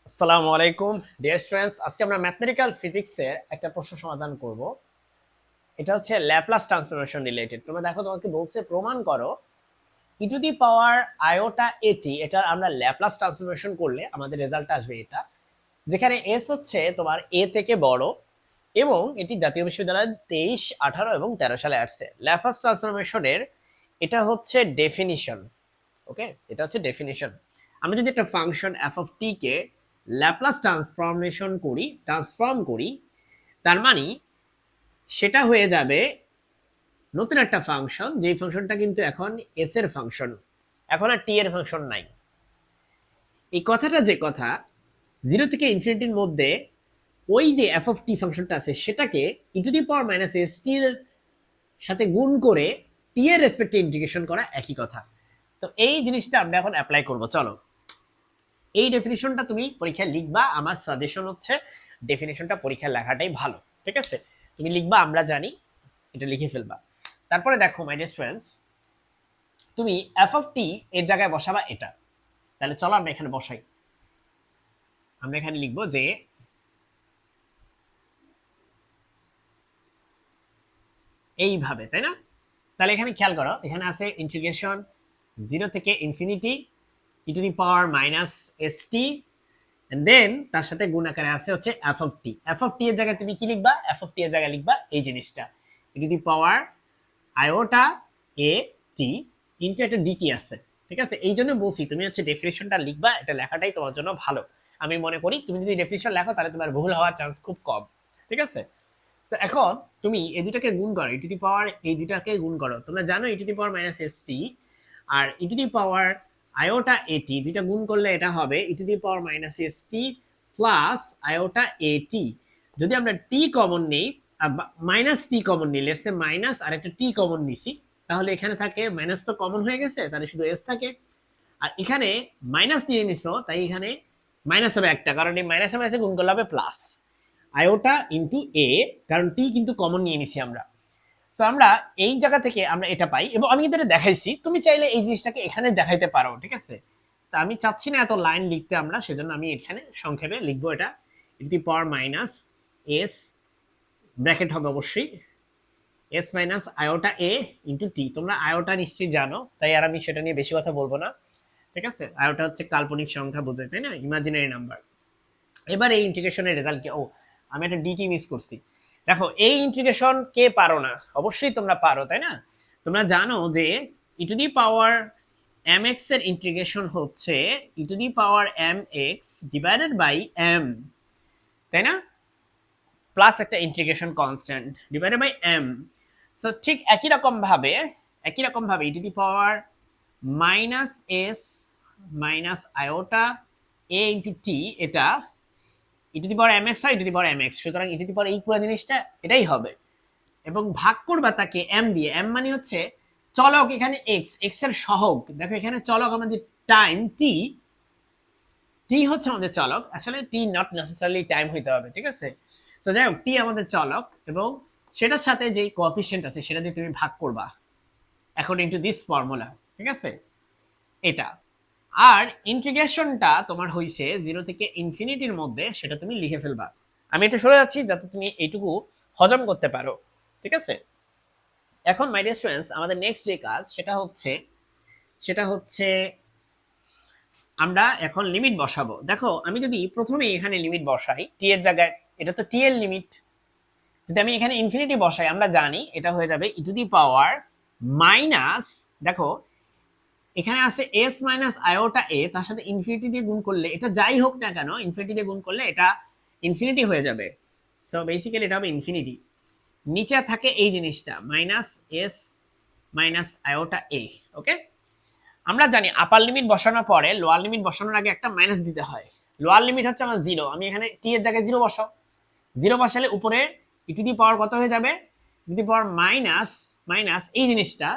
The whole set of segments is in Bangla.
আসসালামু আলাইকুম ডিয়ার স্টুডেন্টস, আজকে আমরা ম্যাথমেটিক্যাল ফিজিক্সের একটা প্রশ্ন সমাধান করব। এটা হচ্ছে ল্যাপ্লাস ট্রান্সফরমেশন রিলেটেড। তোমরা দেখো, তোমাকে বলছে প্রমাণ করো ই টু দি পাওয়ার আয়োটা এটি, এটা আমরা ল্যাপ্লাস ট্রান্সফরমেশন করলে আমাদের রেজাল্ট আসবে এটা, যেখানে এস হচ্ছে তোমার এ থেকে বড় এবং এটি জাতীয় বিশ্ববিদ্যালয় 23, 18 এবং 13 সালে আসছে। ল্যাপ্লাস ট্রান্সফরমেশনের এটা হচ্ছে ডেফিনিশন। ওকে, এটা হচ্ছে ডেফিনিশন। আমরা যদি একটা function F of T K Laplace transform করি, তার মানে সেটা হয়ে যাবে নতুন একটা ফাংশন, যেই ফাংশনটা কিন্তু এখন এস এর ফাংশন, এখন আর টি এর ফাংশন নাই। এই কথাটা যে কথা, জিরো থেকে ইনফিনিটির মধ্যে ওই যে এফ অফ টি ফাংশনটা আছে সেটাকে e to the power minus s t এর সাথে গুণ করে টি এর রেসপেক্টে ইন্টিগ্রেশন করা একই কথা। তো এই জিনিসটা আমরা এখন অ্যাপ্লাই করব। চলো, এই ডেফিনিশনটা তুমি পরীক্ষায় লিখবা। আমার সাজেশন হচ্ছে ডেফিনিশনটা পরীক্ষায় লেখাটাই ভালো। ঠিক আছে, তুমি লিখবা, আমরা জানি, এটা লিখে ফেলবা। তারপরে দেখো মাই ডিয়ার স্টুডেন্টস, তুমি এফ অফ টি এর জায়গায় বসাবা এটা। তাহলে চলো আমরা এখানে বসাই। আমরা এখানে লিখবো যে এইভাবে, তাই না? তাহলে এখানে খেয়াল করো, এখানে আছে ইন্টিগ্রেশন জিরো থেকে infinity e to the power minus s t, and then তার সাথে গুণ আকারে আছে হচ্ছে f of t. F of t এর জায়গায় তুমি কি লিখবা? এফ অফ টি এর জায়গায় লিখবা এই জিনিসটা, e to the power iota a t into একটা ডিটি আছে। ঠিক আছে, এই জন্য বলছি তুমি হচ্ছে ডেফিনেশনটা লিখবা, এটা লেখাটাই তোমার জন্য ভালো। আমি মনে করি তুমি যদি ডেফিনেশন লেখো তাহলে তোমার ভুল হওয়ার চান্স খুব কম। ঠিক আছে, তো এখন তুমি এই দুটাকে গুণ করো, ই টু দি পাওয়ার এই দুটাকে গুণ করো। তোমরা জানো e to the power minus s t আর e to the power iota a t, দুইটা গুণ করলে এটা হবে e to the power minus s t plus iota a t. যদি আমরা টি কমন নেই, মাইনাস টি কমন নিই, লেটস সে মাইনাস আর একটা টি কমন নিছি, তাহলে এখানে থাকে মাইনাস, তো কমন হয়ে গেছে, তাহলে শুধু এস থাকে। আর এখানে মাইনাস দিয়ে নিছো, তাই এখানে মাইনাস হবে একটা, কারণ এই মাইনাসে মাইনাসে গুণ করলে হবে প্লাস আয়োটা ইন্টু এ, কারণ টি কিন্তু কমন নিয়ে নিছি আমরা। সো আমরা এই জায়গা থেকে আমরা এটা পাই, এবং আমি কিন্তু এটা দেখাইছি, তুমি চাইলে এই জিনিসটাকে এখানে দেখাইতে পারো। ঠিক আছে, তা আমি চাচ্ছি না এত লাইন লিখতে আমরা, সেজন্য আমি এখানে সংক্ষেপে লিখবো এটা e to the power minus s, bracket হবে অবশ্যই, s minus iota a into t. তোমরা আয়োটা নিশ্চয়ই জানো, তাই আর আমি সেটা নিয়ে বেশি কথা বলবো না। ঠিক আছে, আয়োটা হচ্ছে কাল্পনিক সংখ্যা বোঝায়, তাই না, ইমাজিনারি নাম্বার। এবার এই ইন্টিগ্রেশনের রেজাল্ট কি? ও, আমি একটা ডিটি মিস করছি। দেখো, এই ইন্টিগ্রেশন কে পারো না? অবশ্যই তোমরা পারো, তাই না? তোমরা জানো যে e to the power m x এর ইন্টিগ্রেশন হচ্ছে e to the power m x divided by m, তাই না, প্লাস একটা integration constant divided by m. So ঠিক একই রকম ভাবে e to the power minus s minus iota a into t, এটা e to the power m x হয় e to the power m x, সুতরাং ই টু দি পাওয়ার এই পুরো জিনিসটা এটাই হবে, এবং ভাগ করবা তাকে এম দিয়ে। এম মানে হচ্ছে চলক, এখানে এক্স, এক্স এর সহগ। দেখো এখানে চলক আমাদের টাইম টি, টি হচ্ছে আমাদের চলক, আসলে টি নট নেসেসারিলি টাইম হইতে হবে। ঠিক আছে, তো যাই হোক, টি আমাদের চলক এবং সেটার সাথে যে কোএফিসিয়েন্ট আছে সেটা দিয়ে তুমি ভাগ করবা অ্যাকর্ডিং টু দিস ফর্মুলা। ঠিক আছে, এটা। আর ইন্টিগ্রেশনটা তোমার হইছে জিরো থেকে ইনফিনিটির মধ্যে, সেটা তুমি লিখে ফেলবা। আমি এটা সরে যাচ্ছি যাতে তুমি এইটুকু হজম করতে পারো। ঠিক আছে, এখন মাই ডিয়ার স্টুডেন্টস, আমাদের নেক্সট যে কাজ সেটা হচ্ছে আমরা এখন লিমিট বসাবো। দেখো, আমি যদি প্রথমে এখানে লিমিট বসাই টি এর জায়গায়, এটা তো টি এর লিমিট, যদি আমি এখানে ইনফিনিটি বসাই, আমরা জানি এটা হয়ে যাবে e to the power minus, দেখো এখানে আছে এস মাইনাস আয়োটা এ, তার সাথে ইনফিনিটি দিয়ে গুণ করলে, এটা যাই হোক না কেন ইনফিনিটি দিয়ে গুণ করলে এটা ইনফিনিটি হয়ে যাবে। সো বেসিক্যালি এটা হবে ইনফিনিটি। নিচে থাকে এই জিনিসটা মাইনাস এস মাইনাস আয়োটা এ। ওকে, আমরা জানি আপার লিমিট বসানোর পরে লোয়ার লিমিট বসানোর আগে একটা মাইনাস দিতে হয়। লোয়ার লিমিট হচ্ছে আমার জিরো, আমি এখানে টি এর জায়গায় জিরো বসাও, জিরো বসালে উপরে ই টু দি পাওয়ার কত হয়ে যাবে? E to the power minus minus এই জিনিসটা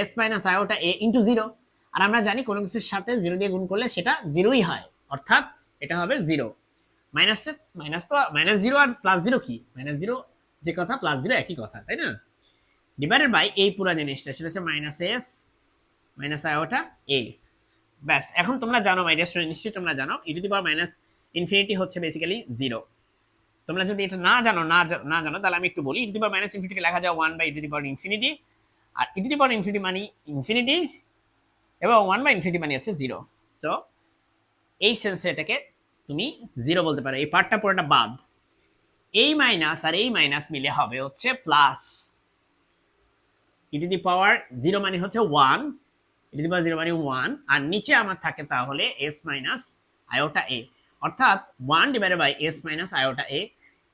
s minus iota a into zero. আর আমরা জানি কোনো কিছুর সাথে জিরো দিয়ে গুণ করলে সেটা জিরোই হয়, অর্থাৎ এটা হবে জিরো। মাইনাস মাইনাস তো মাইনাস জিরো আর প্লাস জিরো কি, মাইনাস জিরো যে কথা প্লাস জিরো একই কথা, তাই না? ডিভাইডেড বাই এই পুরো জিনিসটা, সেটা হচ্ছে মাইনাস এস মাইনাস আয়োটা এ। ব্যাস, এখন তোমরা জানো মাই ডিয়ার স্টুডেন্ট, নিশ্চয়ই তোমরা জানো e to the power minus infinity হচ্ছে বেসিক্যালি 0। তোমরা যদি এটা না জানো তাহলে আমি একটু বলি, ই টু দি পাওয়ার মাইনাস ইনফিনিটিকে লেখা যায় 1 by e to the power infinity, আর e to the power infinity মানে ইনফিনিটি এবং 1 বাই ইনফিনিটি মানে হচ্ছে 0। সো এই সেন্সে এটাকে তুমি 0 বলতে পারো। এই পার্টটা পুরোটা বাদ, এই মাইনাস আর এই মাইনাস মিলে হবে হচ্ছে প্লাস। ই টু দি পাওয়ার 0 মানে হচ্ছে 1, ই টু দি পাওয়ার 0 মানে 1, আর নিচে আমার থাকে তাহলে s মাইনাস আয়োটা a, অর্থাৎ 1 divided by s minus iota a।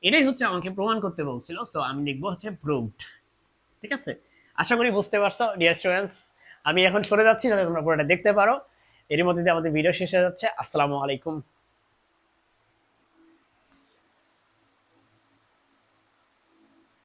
এটাই হচ্ছে আমাকে প্রমাণ করতে বলছিল, সো আমি লিখবো হচ্ছে প্রুভড। ঠিক আছে, আশা করি বুঝতে পারছো ডিয়ার স্টুডেন্টস। আমি এখন সরে যাচ্ছি যাতে তোমরা পুরোটা দেখতে পারো। এর মধ্যে দিয়ে আমাদের ভিডিও শেষ হয়ে যাচ্ছে। আসসালামু আলাইকুম।